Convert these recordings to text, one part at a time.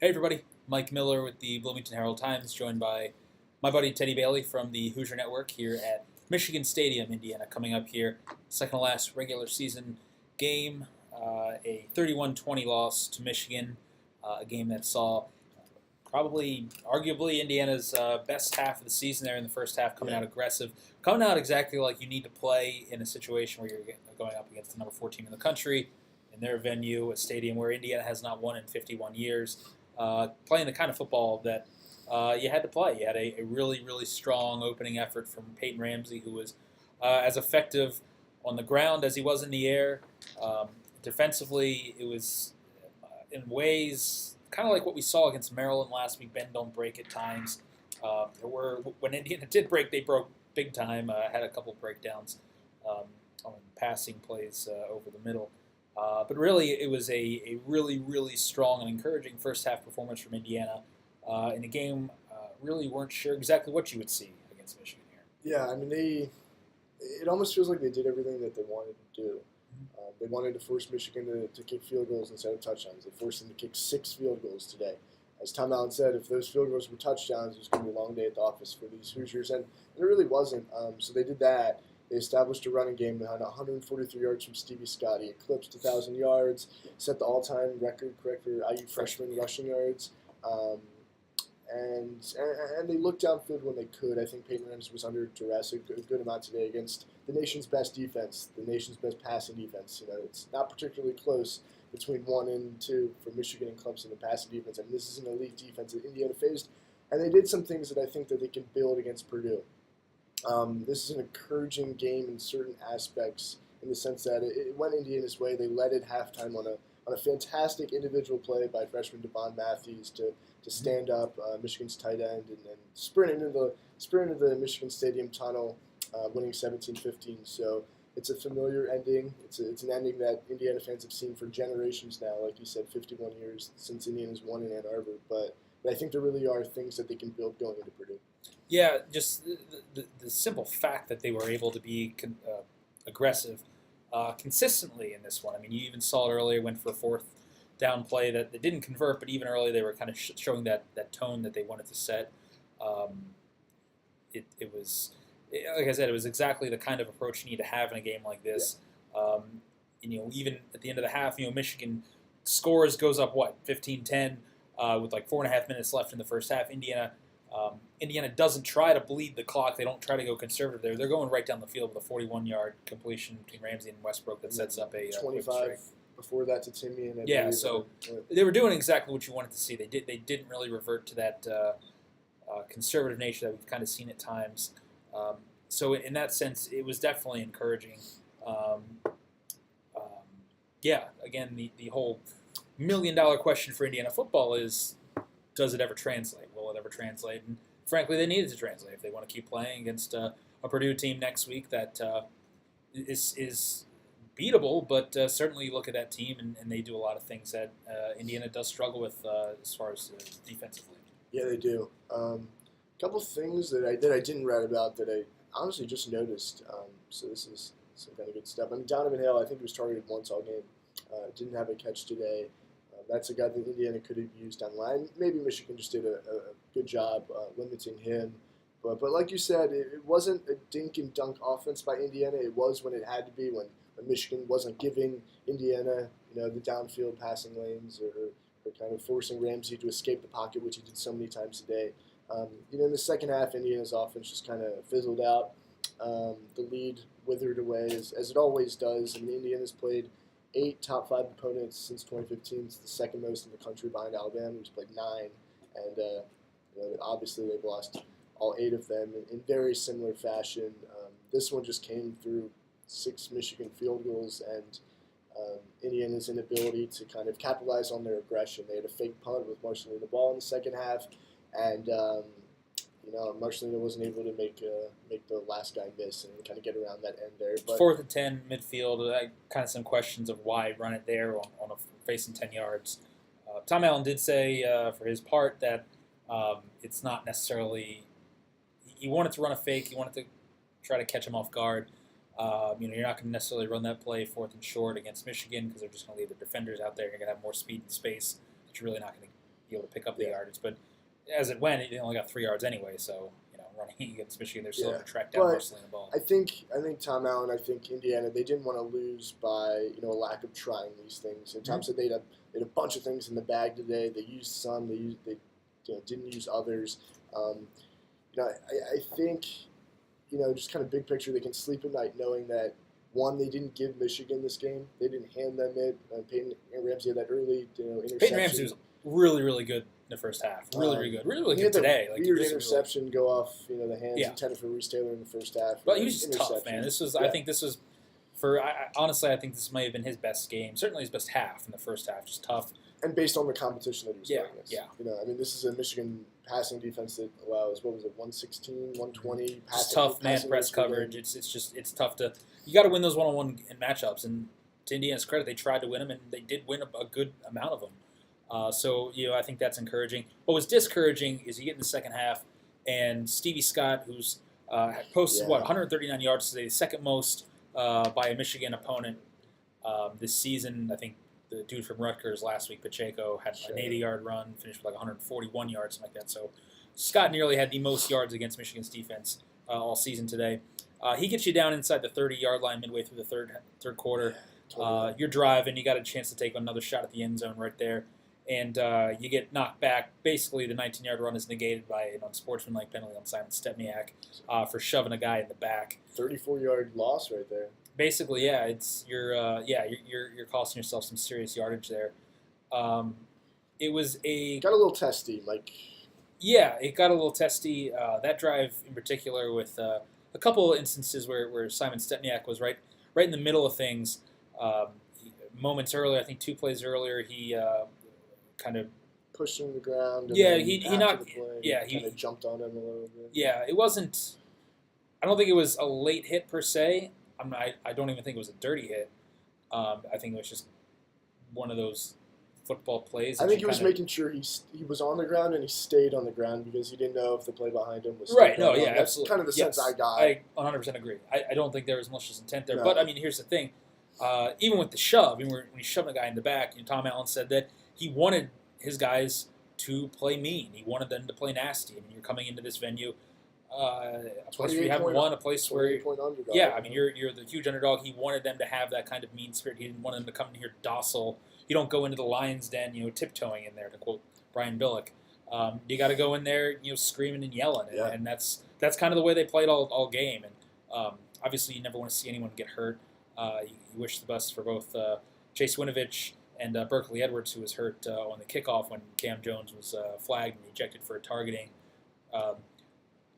Hey everybody, Mike Miller with the Bloomington Herald-Times, joined by my buddy Teddy Bailey from the Hoosier Network here at Michigan Stadium, Indiana. Coming up here, second to last regular season game, a 31-20 loss to Michigan, a game that saw probably, arguably, Indiana's best half of the season there in the first half, coming out aggressive, coming out exactly like you need to play in a situation where you're going up against the number 4 team in the country, in their venue, a stadium where Indiana has not won in 51 years. Playing the kind of football that you had to play. You had a really, really strong opening effort from Peyton Ramsey, who was as effective on the ground as he was in the air. Defensively, it was in ways kind of like what we saw against Maryland last week. Bend don't break at times. When Indiana did break, they broke big time. Had a couple breakdowns on passing plays over the middle. But really, it was a really, really strong and encouraging first half performance from Indiana in a game. Really weren't sure exactly what you would see against Michigan here. Yeah, I mean, it almost feels like they did everything that they wanted to do. They wanted to force Michigan to kick field goals instead of touchdowns. They forced them to kick 6 field goals today. As Tom Allen said, if those field goals were touchdowns, it was going to be a long day at the office for these Hoosiers, and it really wasn't. So they did that. They established a running game that had 143 yards from Stevie Scott. He eclipsed 1,000 yards, set the all-time record for IU freshman rushing yards. And they looked downfield when they could. I think Peyton Ramsey was under duress a good amount today against the nation's best defense, the nation's best passing defense. It's not particularly close between 1 and 2 for Michigan and Clemson in passing defense. I mean, this is an elite defense that Indiana faced, and they did some things that I think that they can build against Purdue. This is an encouraging game in certain aspects, in the sense that it went Indiana's way. They led at halftime on a fantastic individual play by freshman Devon Matthews to stand up Michigan's tight end and sprint into the Michigan Stadium tunnel, winning 17-15. So it's a familiar ending. It's an ending that Indiana fans have seen for generations now. Like you said, 51 years since Indiana's won in Ann Arbor. But I think there really are things that they can build going into Purdue. Yeah, just the simple fact that they were able to be aggressive consistently in this one. I mean, you even saw it earlier, went for a fourth down play that didn't convert, but even earlier they were kind of showing that tone that they wanted to set. It was, like I said, it was exactly the kind of approach you need to have in a game like this. Yeah. Even at the end of the half, Michigan scores, goes up, 15-10 with like 4.5 minutes left in the first half. Indiana doesn't try to bleed the clock. They don't try to go conservative there. They're going right down the field with a 41-yard completion between Ramsey and Westbrook that sets up a 25 before that to Timmy. And they were doing exactly what you wanted to see. They didn't really revert to that conservative nature that we've kind of seen at times. So in that sense, it was definitely encouraging. Again, the whole $1 million question for Indiana football is, does it ever translate? Will it ever translate? And frankly, they need it to translate if they want to keep playing against a Purdue team next week that is beatable, but certainly you look at that team and they do a lot of things that Indiana does struggle with as far as defensively. Yeah, they do. A couple things that I didn't write about that I honestly just noticed. So this is some kind of good stuff. I mean, Donovan Hale, I think he was targeted once all game. Didn't have a catch today. That's a guy that Indiana could have used down the line. Maybe Michigan just did a good job limiting him. But like you said, it wasn't a dink and dunk offense by Indiana. It was when it had to be, when Michigan wasn't giving Indiana the downfield passing lanes or kind of forcing Ramsey to escape the pocket, which he did so many times today. In the second half, Indiana's offense just kind of fizzled out. The lead withered away, as it always does. I mean, Indiana's played 8 top 5 opponents since 2015. It's the second most in the country behind Alabama, who's played 9. And obviously they've lost all 8 of them in very similar fashion. This one just came through 6 Michigan field goals and Indiana's inability to kind of capitalize on their aggression. They had a fake punt with Marcelino the ball in the second half, and Marcelino wasn't able to make the last guy miss and kind of get around that end there. But 4th and 10 midfield, kind of some questions of why run it there on a facing 10 yards. Tom Allen did say for his part that it's not necessarily he wanted to run a fake. He wanted to try to catch him off guard. You're not going to necessarily run that play 4th and short against Michigan because they're just going to leave their defenders out there. You're going to have more speed and space that you're really not going to be able to pick up the yardage. But as it went, they only got 3 yards anyway. So running against Michigan, they're still able to track down mostly the ball. I think Tom Allen, I think Indiana, they didn't want to lose by a lack of trying these things. And Tom said they had a bunch of things in the bag today. They used some, they didn't use others. I think just kind of big picture, they can sleep at night knowing that. One, they didn't give Michigan this game. They didn't hand them it. Peyton Ramsey had that early interception. Peyton Ramsey was really, really good in the first half. Really good. Really good today. Like weird interception go off the hands intended for Reese Taylor in the first half. But he was just tough, man. I think this was honestly, I think this might have been his best game. Certainly his best half in the first half. Just tough. And based on the competition that he was playing against. Yeah. This is a Michigan passing defense that allows, 116, 120 passing. It's tough man press coverage. It's tough to. You got to win those one-on-one matchups, and to Indiana's credit, they tried to win them, and they did win a good amount of them. So I think that's encouraging. What was discouraging is you get in the second half, and Stevie Scott, who's posted 139 yards today, the second most by a Michigan opponent this season. I think the dude from Rutgers last week, Pacheco, had an 80-yard run, finished with like 141 yards, something like that. So Scott nearly had the most yards against Michigan's defense all season today. He gets you down inside the 30-yard line midway through the third quarter. You're driving. You got a chance to take another shot at the end zone right there. And you get knocked back. Basically, the 19-yard run is negated by an unsportsmanlike penalty on Simon Stepniak for shoving a guy in the back. 34-yard loss right there. Basically, yeah, you're costing yourself some serious yardage there. It was got a little testy, like. Yeah, it got a little testy. That drive in particular, with a couple of instances where Simon Stepniak was right in the middle of things. Moments earlier, I think 2 plays earlier, he kind of pushed him to the ground. And he knocked. He kind of jumped on him a little bit. Yeah, it wasn't. I don't think it was a late hit per se. I don't even think it was a dirty hit. I think it was just one of those football plays. I think he was making sure he was on the ground and he stayed on the ground because he didn't know if the play behind him was right. No, yeah, that's absolutely. Kind of the sense I got. I 100% agree. I don't think there was malicious intent there. No. But here's the thing: even with the shove, when he shoved a guy in the back, Tom Allen said that he wanted his guys to play mean. He wanted them to play nasty. You're coming into this venue. A place where you haven't won, a place where you're the huge underdog. He wanted them to have that kind of mean spirit. He didn't want them to come in here docile. You don't go into the lion's den, tiptoeing in there, to quote Brian Billick. You got to go in there, screaming and yelling, and that's kind of the way they played all game. And obviously, you never want to see anyone get hurt. You wish the best for both Chase Winovich and Berkeley Edwards, who was hurt on the kickoff when Cam Jones was flagged and ejected for targeting.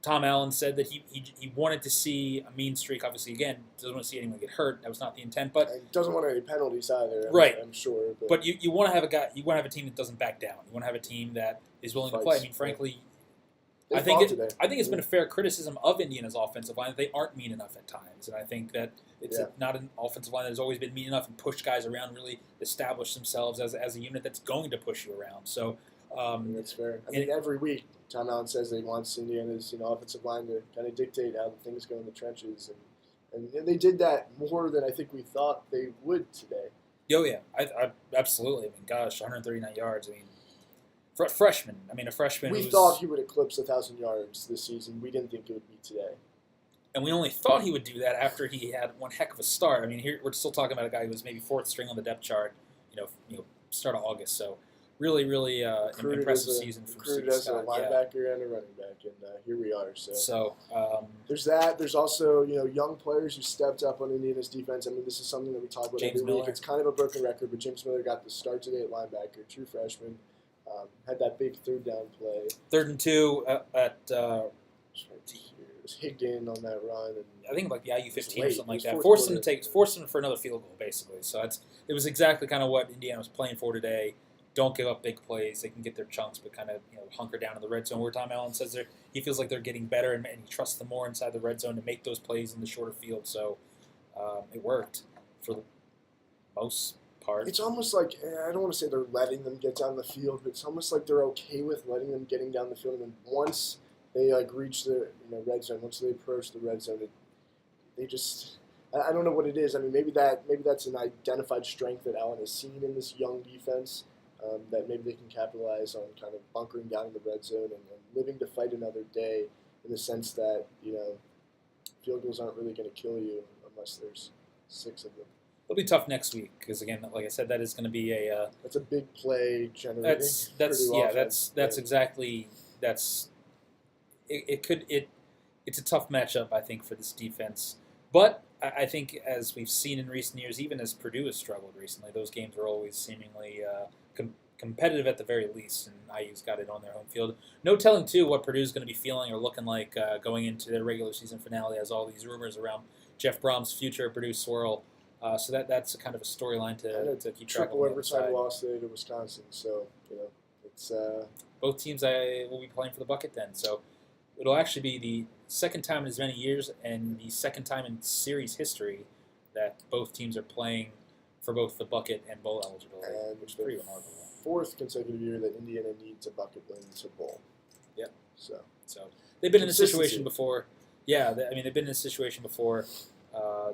Tom Allen said that he wanted to see a mean streak. Obviously, again, doesn't want to see anyone get hurt. That was not the intent. But he doesn't want any penalties either. Right, I'm sure. But you want to have a guy. You want to have a team that doesn't back down. You want to have a team that is willing to play. Frankly, I think it's been a fair criticism of Indiana's offensive line that they aren't mean enough at times, and I think that it's not an offensive line that has always been mean enough and pushed guys around, really establish themselves as a unit that's going to push you around. So. That's fair. Every week, Tom Allen says that he wants Indiana's offensive line to kind of dictate how the things go in the trenches, and they did that more than I think we thought they would today. Oh yeah, I absolutely. 139 yards. For a freshman. A freshman. We thought he would eclipse 1,000 yards this season. We didn't think it would be today. And we only thought he would do that after he had one heck of a start. Here we're still talking about a guy who was maybe 4th string on the depth chart. Start of August. So. Really, really impressive season from Steve Scott. As a linebacker and a running back, and here we are. So there's that. There's also young players who stepped up on Indiana's defense. This is something that we talk about James every Miller. week. It's kind of a broken record, but James Miller got the start today at linebacker, true freshman. Had that big 3rd down play. 3rd and 2 at. It was Higdon on that run, and I think like the IU-15 or something like that. Forced him for another field goal, basically. So it was exactly kind of what Indiana was playing for today. Don't give up big plays. They can get their chunks, but kind of hunker down in the red zone. Where Tom Allen says he feels like they're getting better, and he trusts them more inside the red zone to make those plays in the shorter field. So it worked for the most part. It's almost like, I don't want to say they're letting them get down the field, but it's almost like they're okay with letting them getting down the field. And then once they reach the red zone, once they approach the red zone, they just. I don't know what it is. Maybe that's an identified strength that Allen has seen in this young defense. that maybe they can capitalize on kind of bunkering down in the red zone and living to fight another day in the sense that, field goals aren't really going to kill you unless there's 6 of them. It'll be tough next week because, again, like I said, that is going to be a That's a big play generating. that's exactly that's it's a tough matchup, I think, for this defense. But I think, as we've seen in recent years, even as Purdue has struggled recently, those games are always seemingly competitive at the very least, and IU's got it on their home field. No telling, too, what Purdue's going to be feeling or looking like going into their regular season finale, as all these rumors around Jeff Brom's future at Purdue swirl. So that's a kind of a storyline to keep track of. Triple overtime loss today to Wisconsin, so it's both teams will be playing for the bucket then. So it'll actually be the second time in as many years and the second time in series history that both teams are playing for both the bucket and bowl eligibility, which is pretty remarkable. 4th consecutive year that Indiana needs a bucket win to bowl. Yep. So they've been in this situation before. Yeah, they've been in this situation before.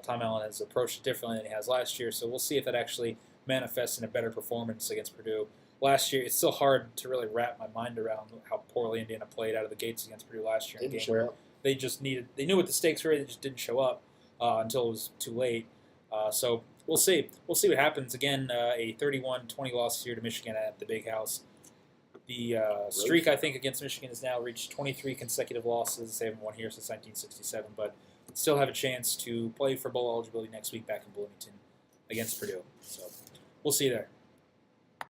Tom Allen has approached it differently than he has last year, so we'll see if that actually manifests in a better performance against Purdue. Last year, it's still hard to really wrap my mind around how poorly Indiana played out of the gates against Purdue last year in a game where they knew what the stakes were, they just didn't show up until it was too late. So we'll see. We'll see what happens. Again, a 31-20 loss here to Michigan at the Big House. The streak, I think, against Michigan has now reached 23 consecutive losses. They haven't won here since 1967, but still have a chance to play for bowl eligibility next week back in Bloomington against Purdue. So we'll see you there.